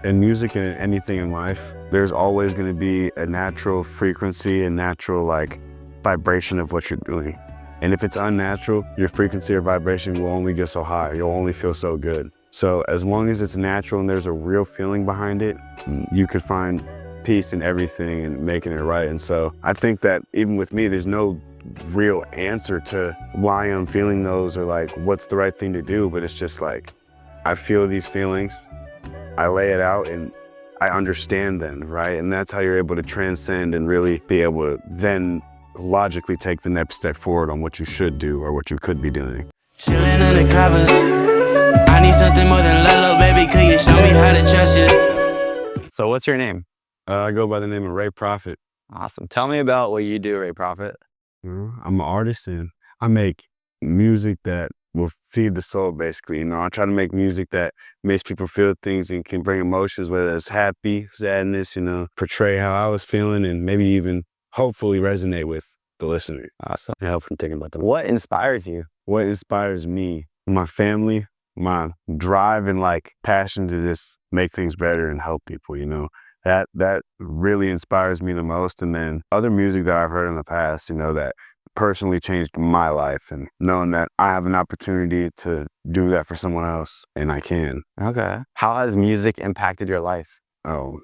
In music and anything in life, there's always going to be a natural frequency and natural vibration of what you're doing. And if it's unnatural, your frequency or vibration will only get so high. You'll only feel so good. So as long as it's natural and there's a real feeling behind it, you could find peace in everything and making it right. And so I think that even with me, there's no real answer to why I'm feeling those or what's the right thing to do, but it's just I feel these feelings, I lay it out and I understand them, right? And that's how you're able to transcend and really be able to then logically take the next step forward on what you should do or what you could be doing. Chilling on the covers. I need something more than Lolo, baby. Could you show me how to trust you? So what's your name? I go by the name of Ray Prophet. Awesome. Tell me about what you do, Ray Prophet. I'm an artist and I make music that will feed the soul, basically. I try to make music that makes people feel things and can bring emotions, whether it's happy, sadness, portray how I was feeling and maybe even hopefully resonate with the listener. Awesome. And help them thinking about them. What inspires you? What inspires me? My family, my drive and passion to just make things better and help people, That really inspires me the most. And then other music that I've heard in the past, that personally changed my life, and knowing that I have an opportunity to do that for someone else and I can. Okay. How has music impacted your life? Oh,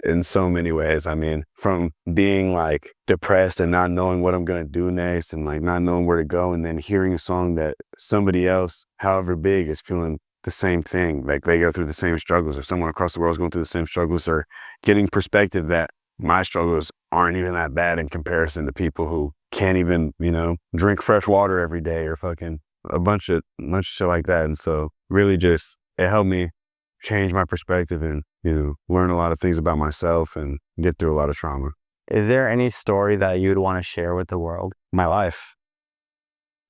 in so many ways. I mean, from being depressed and not knowing what I'm going to do next and not knowing where to go, and then hearing a song that somebody else, however big, is feeling the same thing, they go through the same struggles, or someone across the world is going through the same struggles, or getting perspective that my struggles aren't even that bad in comparison to people who can't even, drink fresh water every day or fucking a bunch of shit like that. And so really just, it helped me change my perspective and, learn a lot of things about myself and get through a lot of trauma. Is there any story that you'd want to share with the world? My life.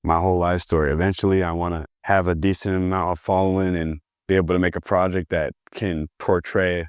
My whole life story. Eventually, I want to have a decent amount of following and be able to make a project that can portray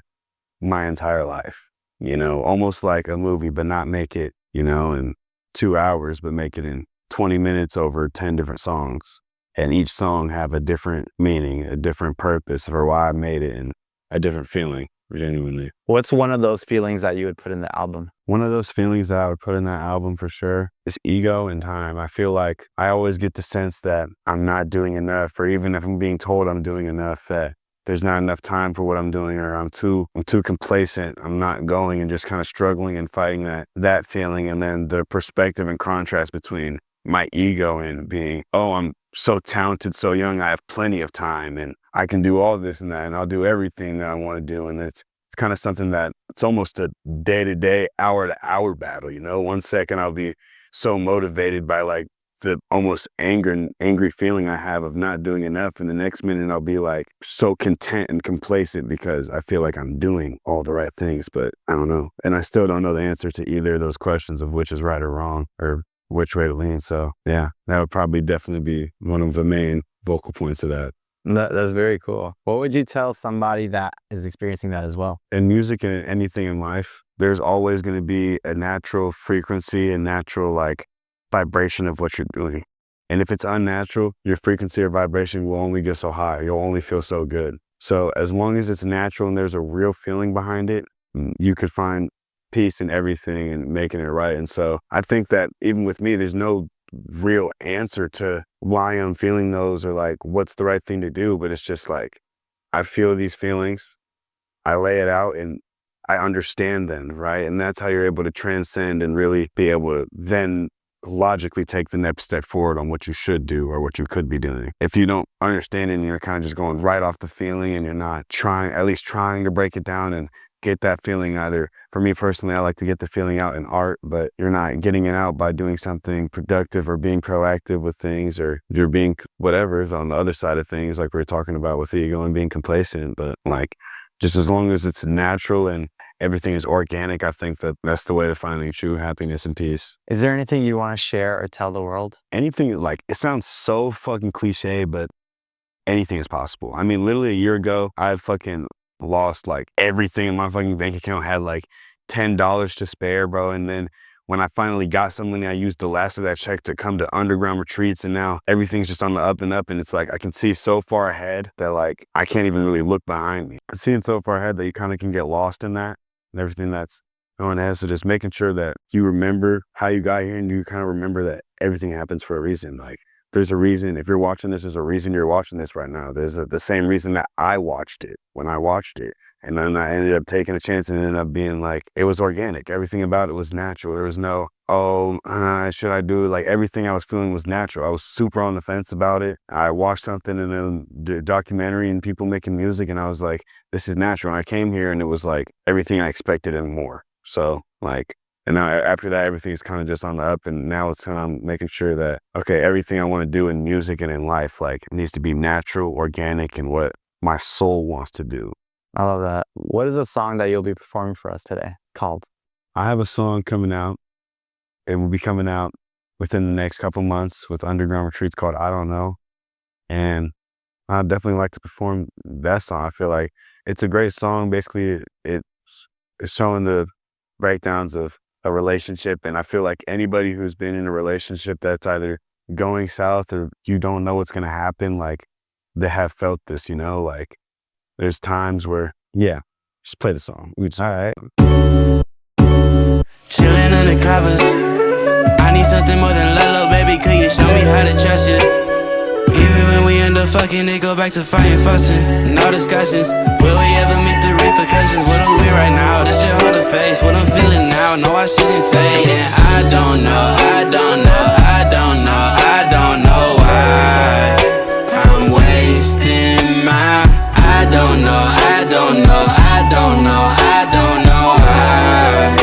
my entire life, almost like a movie, but not make it, in 2 hours, but make it in 20 minutes over 10 different songs. And each song have a different meaning, a different purpose for why I made it, and a different feeling, genuinely. What's one of those feelings that you would put in the album? One of those feelings that I would put in that album for sure is ego and time. I feel like I always get the sense that I'm not doing enough, or even if I'm being told I'm doing enough, that there's not enough time for what I'm doing, or I'm too complacent. I'm not going, and just kind of struggling and fighting that feeling. And then the perspective and contrast between my ego and being, I'm so talented, so young, I have plenty of time and I can do all this and that, and I'll do everything that I want to do. And it's kind of something that it's almost a day-to-day, hour-to-hour battle, 1 second I'll be so motivated by the almost angry feeling I have of not doing enough, and the next minute I'll be so content and complacent because I feel like I'm doing all the right things, but I don't know. And I still don't know the answer to either of those questions of which is right or wrong or which way to lean. So yeah, that would probably definitely be one of the main vocal points of that. That's very cool. What would you tell somebody that is experiencing that as well? In music and anything in life, there's always going to be a natural frequency and natural vibration of what you're doing. And if it's unnatural, your frequency or vibration will only get so high. You'll only feel so good. So as long as it's natural and there's a real feeling behind it, you could find peace in everything and making it right. And so I think that even with me, there's no real answer to why I'm feeling those or what's the right thing to do, but it's just I feel these feelings, I lay it out and I understand them, right? And that's how you're able to transcend and really be able to then logically take the next step forward on what you should do or what you could be doing. If you don't understand it and you're kind of just going right off the feeling and you're not at least trying to break it down and get that feeling, either, for me personally, I like to get the feeling out in art, but you're not getting it out by doing something productive or being proactive with things, or you're being whatever is on the other side of things, like we were talking about with ego and being complacent. But just as long as it's natural and everything is organic, I think that's the way to finding true happiness and peace. Is there anything you want to share or tell the world? Anything, it sounds so fucking cliche, but anything is possible. I mean, literally a year ago, I fucking lost everything in my fucking bank account, had $10 to spare, bro. And then when I finally got some money, I used the last of that check to come to underground retreats, and now everything's just on the up and up, and it's like I can see so far ahead that like I can't even really look behind me. I'm seeing so far ahead that you kind of can get lost in that and everything that's going ahead. So just making sure that you remember how you got here, and you kind of remember that everything happens for a reason. Like there's a reason. If you're watching this, there's a reason you're watching this right now. There's the same reason that I watched it when I watched it. And then I ended up taking a chance and ended up being like, it was organic. Everything about it was natural. There was no, should I do it? Like everything I was feeling was natural. I was super on the fence about it. I watched something in a documentary and people making music, and I was like, this is natural. And I came here and it was like everything I expected and more. So like, and now after that, everything's kind of just on the up, and now it's kind of making sure that, okay, everything I want to do in music and in life, like it needs to be natural, organic, and what my soul wants to do. I love that. What is a song that you'll be performing for us today called? I have a song coming out. It will be coming out within the next couple months with Underground Retreats called I Don't Know. And I'd definitely like to perform that song. I feel like it's a great song. Basically, it's showing the breakdowns of a relationship. And I feel like anybody who's been in a relationship that's either going south or you don't know what's going to happen, like they have felt this, you know, like there's times where, yeah, just play the song. All right. Chillin' under covers. I need something more than love, baby. Could you show me how to trust you? Even when we end up fucking, it go back to fighting, fussing. No discussions. Will we ever meet the repercussions? What are we right now? This shit hard to face. What I'm feeling now, no, I shouldn't say. And I don't know, I don't know, I don't know, I don't know why I'm wasting my. I don't know, I don't know, I don't know, I don't know why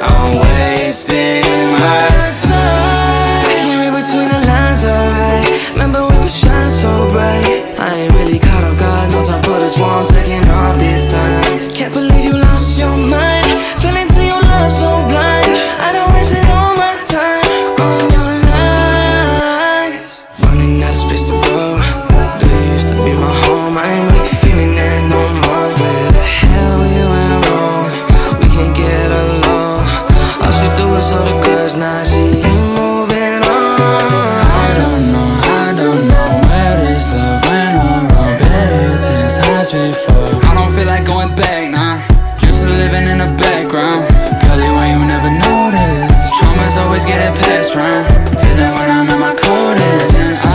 I'm wasting my time. I can't read between the lines, alright. Remember we were shining so bright. I ain't really caught off guard, no time for this one, taking off this time. Can't believe you lost your mind, feeling to your love so blind. I don't waste all my time on your lies. Running out of space to go. They used to be my home, I ain't really feeling that no more. Where the hell we went wrong? We can't get along. All she do is hold a grudge, now she ain't moving on. I don't know where this love went on wrong. Been since times before. I don't feel like going back now. Used to living in the background. Girlie, why you never notice? Traumas always getting passed round. Feeling when I'm at my coldest, and I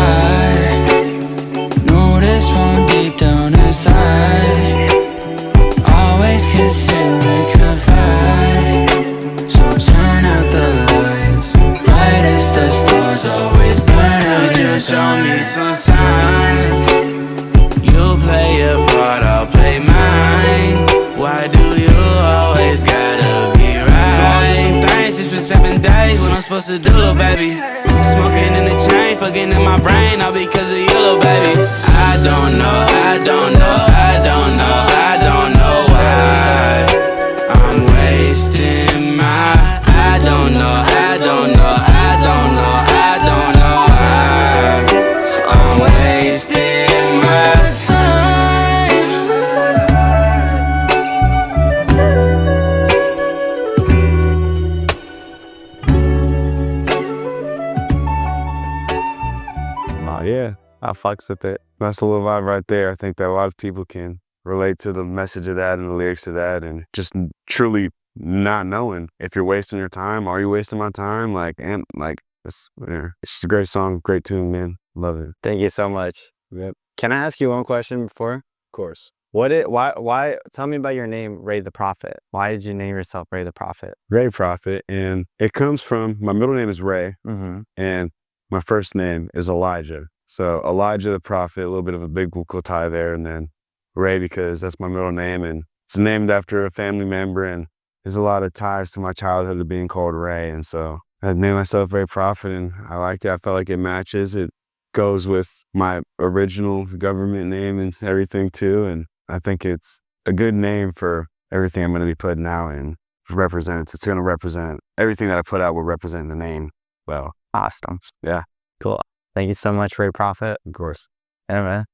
knew this from deep down inside. Always concealing, confide. So turn out the lights. Bright as the stars, always burn out your Show me eyes. some signs. You play your part, I'll play mine. Why do you always gotta be right? Going through some things, it's been 7 days. What I'm supposed to do, little baby? Smoking in the chain, fucking in my brain, all because of you, little baby. I don't know, I don't know, I don't know, I don't know why I'm wasting my. I don't know, I don't know, I don't know, I don't know why I'm wasting my time. Oh yeah, I fucks with it. That's a little vibe right there. I think that a lot of people can relate to the message of that and the lyrics of that, and just truly not knowing if you're wasting your time. Are you wasting my time? Like, and like, it's just a great song, great tune, man. Love it. Thank you so much. Yep. Can I ask you one question before? Of course. Why, tell me about your name, Ray the Prophet. Why did you name yourself Ray the Prophet? Ray Prophet, and it comes from, my middle name is Ray, Mm-hmm. and my first name is Elijah. So Elijah the Prophet, a little bit of a biblical tie there, and then Ray because that's my middle name, and it's named after a family member, and there's a lot of ties to my childhood of being called Ray, and so I named myself Ray Prophet, and I liked it. I felt like it matches. It goes with my original government name and everything too, and I think it's a good name for everything I'm going to be putting out and represent. It's going to represent everything that I put out will represent the name well. Awesome. Yeah, Cool. Thank you so much, Ray Prophet. of course. Yeah, man.